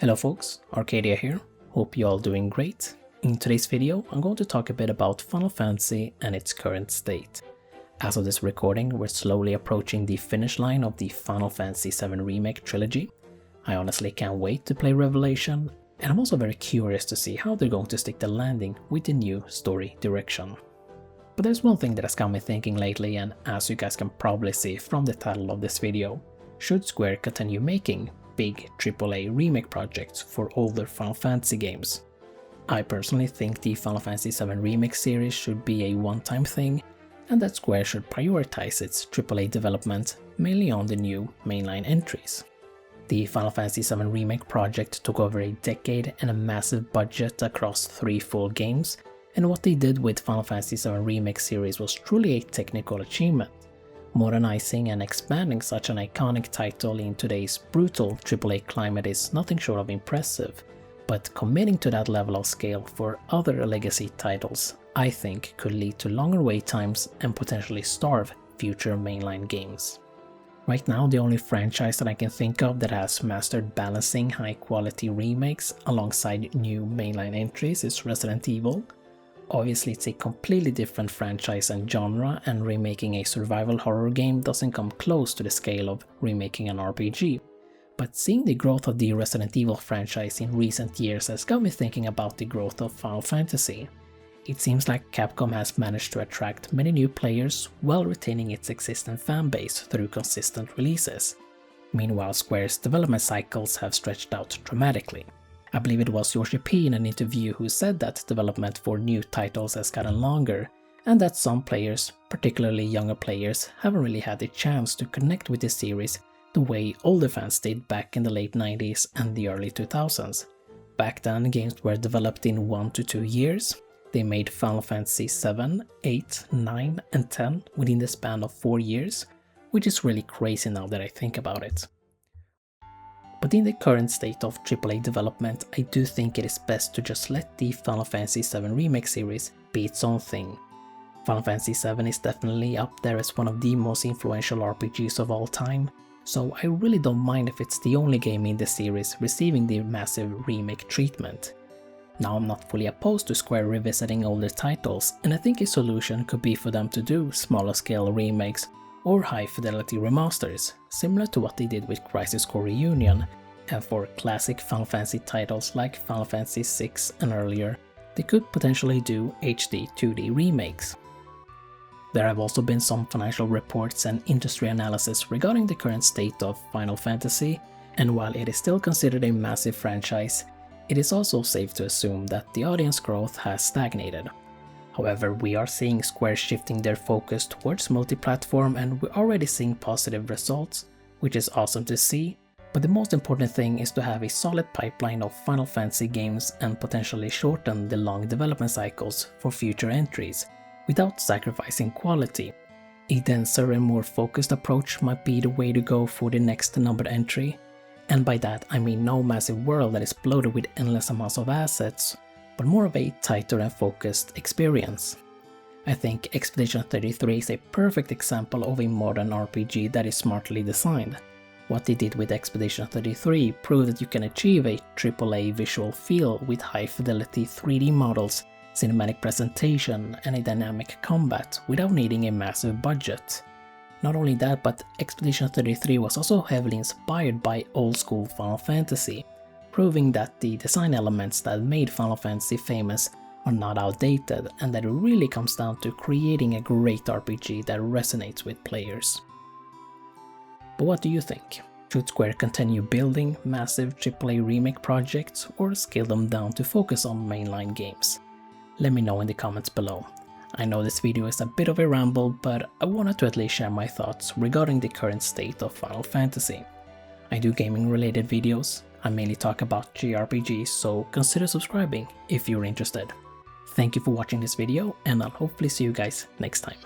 Hello folks, Arcadia here, hope you all doing great. In today's video I'm going to talk a bit about Final Fantasy and its current state. As of this recording, we're slowly approaching the finish line of the Final Fantasy VII Remake trilogy. I honestly can't wait to play Revelation, and I'm also very curious to see how they're going to stick the landing with the new story direction. But there's one thing that has got me thinking lately, and as you guys can probably see from the title of this video, should Square continue making big AAA remake projects for older Final Fantasy games? I personally think the Final Fantasy VII Remake series should be a one-time thing, and that Square should prioritize its AAA development mainly on the new mainline entries. The Final Fantasy VII Remake project took over a decade and a massive budget across 3 full games, and what they did with Final Fantasy VII Remake series was truly a technical achievement. Modernizing and expanding such an iconic title in today's brutal AAA climate is nothing short of impressive, but committing to that level of scale for other legacy titles, I think, could lead to longer wait times and potentially starve future mainline games. Right now, the only franchise that I can think of that has mastered balancing high-quality remakes alongside new mainline entries is Resident Evil. Obviously, it's a completely different franchise and genre, and remaking a survival horror game doesn't come close to the scale of remaking an RPG. But seeing the growth of the Resident Evil franchise in recent years has got me thinking about the growth of Final Fantasy. It seems like Capcom has managed to attract many new players while retaining its existing fanbase through consistent releases. Meanwhile, Square's development cycles have stretched out dramatically. I believe it was Yoshi P in an interview who said that development for new titles has gotten longer, and that some players, particularly younger players, haven't really had the chance to connect with the series the way older fans did back in the late 90s and the early 2000s. Back then, games were developed in 1 to 2 years. They made Final Fantasy 7, 8, 9 and 10 within the span of 4 years, which is really crazy now that I think about it. But in the current state of AAA development, I do think it is best to just let the Final Fantasy VII Remake series be its own thing. Final Fantasy VII is definitely up there as one of the most influential RPGs of all time, so I really don't mind if it's the only game in the series receiving the massive remake treatment. Now, I'm not fully opposed to Square revisiting older titles, and I think a solution could be for them to do smaller scale remakes or high fidelity remasters, similar to what they did with Crisis Core Reunion, and for classic Final Fantasy titles like Final Fantasy VI and earlier, they could potentially do HD 2D remakes. There have also been some financial reports and industry analysis regarding the current state of Final Fantasy, and while it is still considered a massive franchise, it is also safe to assume that the audience growth has stagnated. However, we are seeing Square shifting their focus towards multi-platform, and we're already seeing positive results, which is awesome to see, but the most important thing is to have a solid pipeline of Final Fantasy games and potentially shorten the long development cycles for future entries, without sacrificing quality. A denser and more focused approach might be the way to go for the next numbered entry, and by that I mean no massive world that is bloated with endless amounts of assets, but more of a tighter and focused experience. I think Expedition 33 is a perfect example of a modern RPG that is smartly designed. What they did with Expedition 33 proved that you can achieve a AAA visual feel with high fidelity 3D models, cinematic presentation and a dynamic combat without needing a massive budget. Not only that, but Expedition 33 was also heavily inspired by old school Final Fantasy, proving that the design elements that made Final Fantasy famous are not outdated, and that it really comes down to creating a great RPG that resonates with players. But what do you think? Should Square continue building massive AAA remake projects or scale them down to focus on mainline games? Let me know in the comments below. I know this video is a bit of a ramble, but I wanted to at least share my thoughts regarding the current state of Final Fantasy. I do gaming related videos. I mainly talk about JRPGs, so consider subscribing if you're interested. Thank you for watching this video, and I'll hopefully see you guys next time.